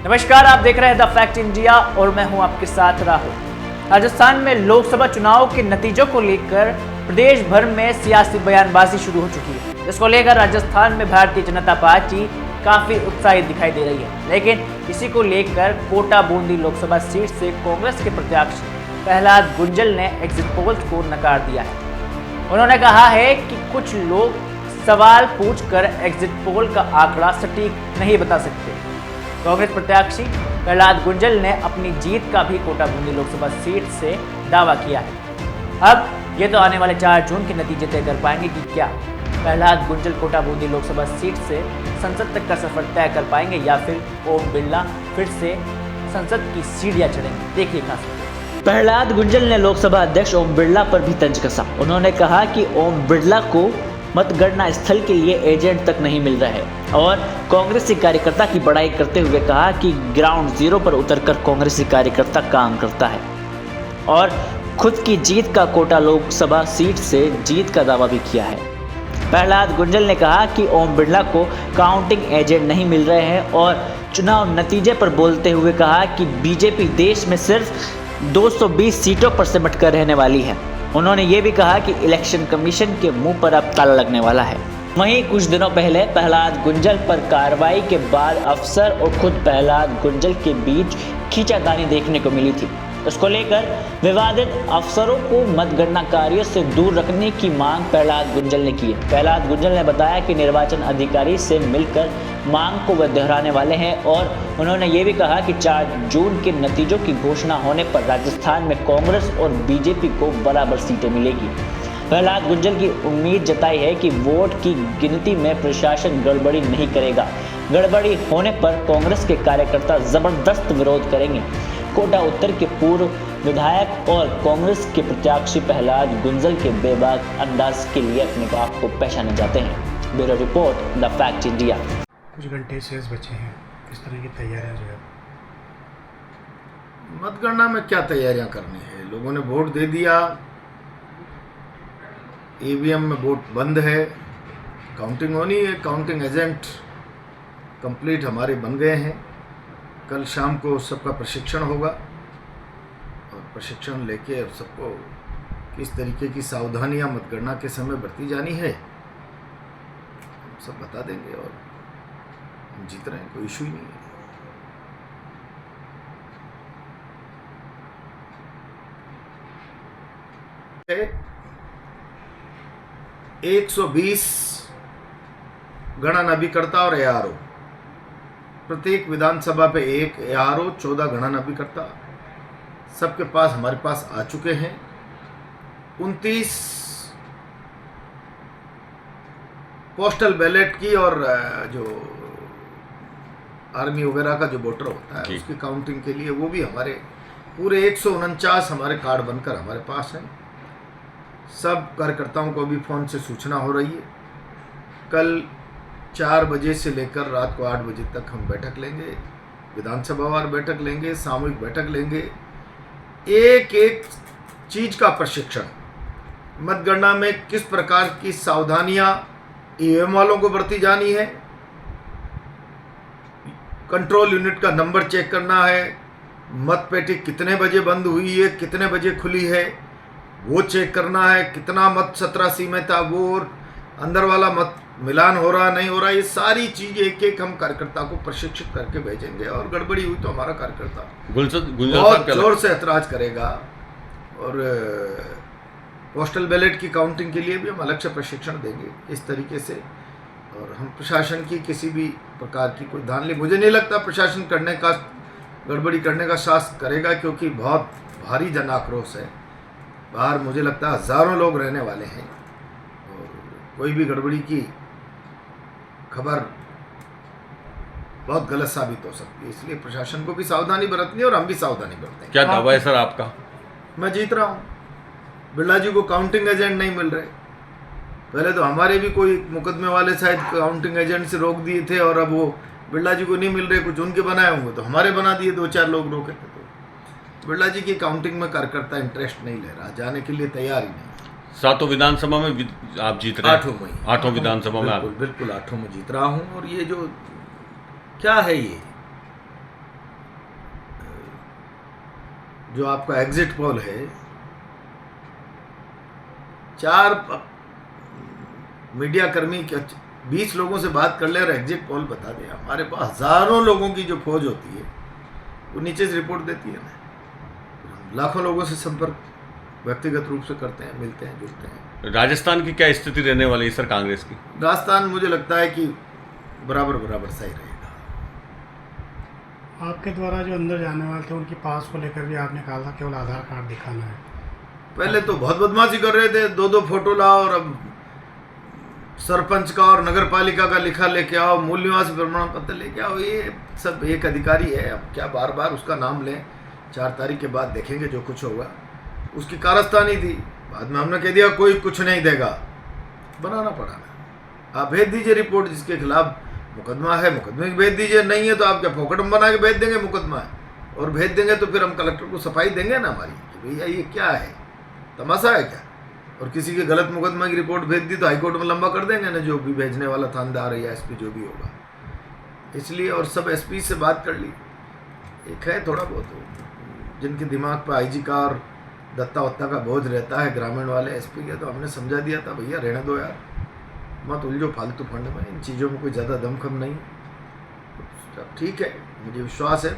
नमस्कार, आप देख रहे हैं द फैक्ट इंडिया और मैं हूं आपके साथ राहुल। राजस्थान में लोकसभा चुनाव के नतीजों को लेकर प्रदेश भर में सियासी बयानबाजी शुरू हो चुकी है, जिसको लेकर राजस्थान में भारतीय जनता पार्टी काफी उत्साहित दिखाई दे रही है। लेकिन इसी को लेकर कोटा बूंदी लोकसभा सीट से कांग्रेस के प्रत्याशी प्रहलाद गुंजल ने एग्जिट पोल्स को नकार दिया है। उन्होंने कहा है कि कुछ लोग सवाल पूछकर एग्जिट पोल का आंकड़ा सटीक नहीं बता सकते। कांग्रेस प्रत्याशी प्रहलाद गुंजल ने अपनी जीत का भी कोटा बूंदी लोकसभा सीट से दावा किया है। अब ये तो आने वाले 4 जून के नतीजे तय कर पाएंगे कि क्या प्रहलाद गुंजल कोटा बूंदी लोकसभा सीट से संसद तक का सफर तय कर पाएंगे या फिर ओम बिरला फिर से संसद की सीढ़ियां चढ़ेंगे। देखिए खास प्रहलाद गुंजल ने लोकसभा अध्यक्ष ओम बिरला पर भी तंज कसा। उन्होंने कहा कि ओम बिरला को मतगणना स्थल के लिए एजेंट तक नहीं मिल रहा है और कांग्रेसी कार्यकर्ता की बड़ाई करते हुए कहा कि ग्राउंड जीरो पर उतरकर कांग्रेसी कार्यकर्ता काम करता है और खुद की जीत का कोटा लोकसभा सीट से जीत का दावा भी किया है। प्रहलाद गुंजल ने कहा कि ओम बिरला को काउंटिंग एजेंट नहीं मिल रहे हैं और चुनाव नतीजे पर बोलते हुए कहा कि बीजेपी देश में सिर्फ 220 सीटों पर सिमट कर रहने वाली है। उन्होंने ये भी कहा कि इलेक्शन कमीशन के मुंह पर अब ताला लगने वाला है। वहीं कुछ दिनों पहले प्रहलाद गुंजल पर कार्रवाई के बाद अफसर और खुद प्रहलाद गुंजल के बीच खींचातानी देखने को मिली थी। उसको लेकर विवादित अफसरों को मतगणना कार्यों से दूर रखने की मांग प्रहलाद गुंजल ने की है। प्रहलाद गुंजल ने बताया कि निर्वाचन अधिकारी से मिलकर मांग को वह दोहराने वाले हैं और उन्होंने ये भी कहा कि 4 जून के नतीजों की घोषणा होने पर राजस्थान में कांग्रेस और बीजेपी को बराबर सीटें मिलेगी। प्रहलाद गुंजल की उम्मीद जताई है कि वोट की गिनती में प्रशासन गड़बड़ी नहीं करेगा। गड़बड़ी होने पर कांग्रेस के कार्यकर्ता जबरदस्त विरोध करेंगे। कोटा उत्तर के पूर्व विधायक और कांग्रेस के प्रत्याशी प्रहलाद गुंजल के बेबाक अंदाज के लिए अपने आप को पहचाने जाते हैं। Bureau report the fact India. कुछ घंटे शेष बचे हैं, किस तरह की तैयारियां जो है? मतगणना में क्या तैयारियां करनी है? लोगों ने वोट दे दिया, ईवीएम में वोट बंद है, काउंटिंग होनी है। काउंटिंग एजेंट कंप्लीट हमारे बन गए हैं। कल शाम को सबका प्रशिक्षण होगा और प्रशिक्षण लेके अब सबको किस तरीके की सावधानियां मतगणना के समय बरती जानी है सब बता देंगे और हम जीत रहे हैं, कोई इशू ही नहीं है। 120 गणन अभिकर्ता और एआरओ, प्रत्येक विधानसभा पे एक एआरओ, 14 गणन अभिकर्ता सबके पास हमारे पास आ चुके हैं। 29 पोस्टल बैलेट की और जो आर्मी वगैरह का जो वोटर होता है उसकी काउंटिंग के लिए वो भी हमारे पूरे 149 हमारे कार्ड बनकर हमारे पास हैं। सब कार्यकर्ताओं को भी फ़ोन से सूचना हो रही है। कल 4 बजे से लेकर रात को 8 बजे तक हम बैठक लेंगे, विधानसभावार बैठक लेंगे, सामूहिक बैठक लेंगे। एक एक चीज़ का प्रशिक्षण, मतगणना में किस प्रकार की सावधानियां ईवीएम वालों को बरती जानी है, कंट्रोल यूनिट का नंबर चेक करना है, मतपेटी कितने बजे बंद हुई है, कितने बजे खुली है वो चेक करना है, कितना मत 17C में था वो अंदर वाला मत मिलान हो रहा नहीं हो रहा, ये सारी चीज एक एक हम कार्यकर्ता को प्रशिक्षित करके भेजेंगे। और गड़बड़ी हुई तो हमारा कार्यकर्ता बहुत जोर से ऐतराज करेगा। और पोस्टल बैलेट की काउंटिंग के लिए भी हम अलग से प्रशिक्षण देंगे इस तरीके से। और हम प्रशासन की किसी भी प्रकार की कोई धांधली, मुझे नहीं लगता प्रशासन करने का, गड़बड़ी करने का साहस करेगा, क्योंकि बहुत भारी जन आक्रोश है बाहर। मुझे लगता है हजारों लोग रहने वाले हैं और कोई भी गड़बड़ी की खबर बहुत गलत साबित हो सकती है। इसलिए प्रशासन को भी सावधानी बरतनी है और हम भी सावधानी बरतें। क्या दावा है सर आपका? मैं जीत रहा हूँ। बिरला जी को काउंटिंग एजेंट नहीं मिल रहे। पहले तो हमारे भी कोई मुकदमे वाले शायद काउंटिंग एजेंट से रोक दिए थे और अब वो बिरला जी को नहीं मिल रहे, कुछ उनके बनाए होंगे तो हमारे बना दिए, 2-4 लोग रोके थे। तो बिरला जी की काउंटिंग में कार्यकर्ता इंटरेस्ट नहीं ले रहा, जाने के लिए तैयार ही नहीं। 7 विधानसभा में आप जीत रहे हैं? 8 विधानसभा में बिल्कुल 8 में जीत रहा हूँ। और ये जो क्या है, ये जो आपका एग्जिट पोल है, 4 मीडिया कर्मी 20 लोगों से बात कर ले और एग्जिट पोल बता दे। हमारे पास हजारों लोगों की जो फौज होती है वो नीचे से रिपोर्ट देती है ना। लाखों लोगों से संपर्क व्यक्तिगत रूप से करते हैं, मिलते हैं, जुड़ते हैं। राजस्थान की क्या स्थिति रहने वाली है सर कांग्रेस की? राजस्थान मुझे लगता है कि बराबर सही रहेगा। आपके द्वारा जो अंदर जाने वाले थे उनकी पास को लेकर भी आपने कहा था केवल आधार कार्ड दिखाना है। पहले तो बहुत बदमाशी कर रहे थे, 2-2 फोटो लाओ और अब सरपंच का और नगर पालिका का लिखा लेके आओ, मूल निवासी प्रमाण पत्र लेके आओ। ये सब एक अधिकारी है, अब क्या बार बार उसका नाम लें। 4 तारीख के बाद देखेंगे जो कुछ होगा। उसकी कारस्तानी थी, बाद में हमने कह दिया कोई कुछ नहीं देगा, बनाना पड़ा ना। आप भेज दीजिए रिपोर्ट, जिसके खिलाफ मुकदमा है मुकदमे की भेज दीजिए। नहीं है तो आप क्या फोकट में बना के भेज देंगे मुकदमा है, और भेज देंगे तो फिर हम कलेक्टर को सफाई देंगे ना हमारी कि भैया ये क्या है, तमाशा है क्या। और किसी के गलत मुकदमा की रिपोर्ट भेज दी तो हाईकोर्ट में लंबा कर देंगे ना, जो भी भेजने वाला थानेदार या एसपी जो भी होगा। इसलिए और सब एसपी से बात कर ली। एक है थोड़ा बहुत जिनके दिमाग पर आईजी का और दत्ता वत्ता का बोझ रहता है, ग्रामीण वाले एसपी के, तो हमने समझा दिया था भैया रहने दो यार, मत उलझो फालतू फंड में, इन चीज़ों में कोई ज़्यादा दमखम नहीं। तो ठीक है, मुझे विश्वास है,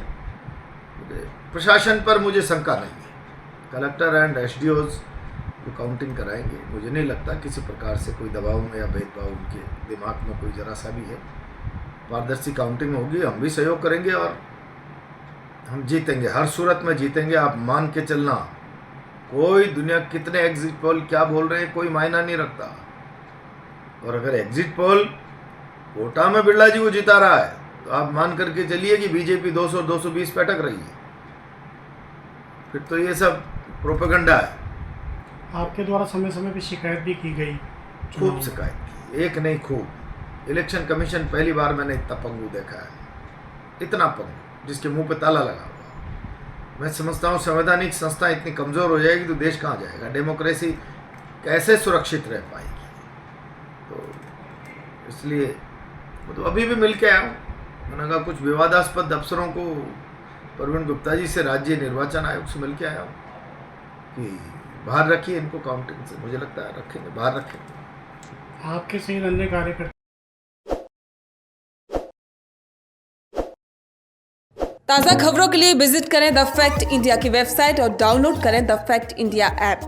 मुझे प्रशासन पर मुझे शंका नहीं है। कलेक्टर एंड एसडीओज जो काउंटिंग कराएंगे, मुझे नहीं लगता किसी प्रकार से कोई दबाव में या भेदभाव उनके दिमाग में कोई ज़रा सा भी है। पारदर्शी काउंटिंग होगी, हम भी सहयोग करेंगे और हम जीतेंगे, हर सूरत में जीतेंगे। आप मान के चलना, कोई दुनिया कितने एग्जिट पोल क्या बोल रहे हैं कोई मायना नहीं रखता। और अगर एग्जिट पोल कोटा में बिरला जी को जिता रहा है तो आप मान करके चलिए कि बीजेपी 200-220 पे अटक रही है, फिर तो ये सब प्रोपेगेंडा है। आपके द्वारा समय समय पर शिकायत भी की गई, खूब शिकायत की, एक नहीं खूब। इलेक्शन कमीशन पहली बार मैंने इतना पंगू देखा है, इतना पंगू जिसके मुंह पे ताला लगा हुआ। मैं समझता हूँ संवैधानिक संस्था इतनी कमज़ोर हो जाएगी तो देश कहाँ जाएगा, डेमोक्रेसी कैसे सुरक्षित रह पाएगी। तो इसलिए तो अभी भी मिल के आया हूँ, मैंने कहा कुछ विवादास्पद अफसरों को प्रवीण गुप्ता जी से राज्य निर्वाचन आयोग से मिल के आया हूँ कि बाहर रखिए इनको काउंटिंग से। मुझे लगता है रखेंगे, बाहर रखेंगे। आपके सही अन्य कार्यकर्ता। ताज़ा खबरों के लिए विजिट करें द फैक्ट इंडिया की वेबसाइट और डाउनलोड करें द फैक्ट इंडिया ऐप।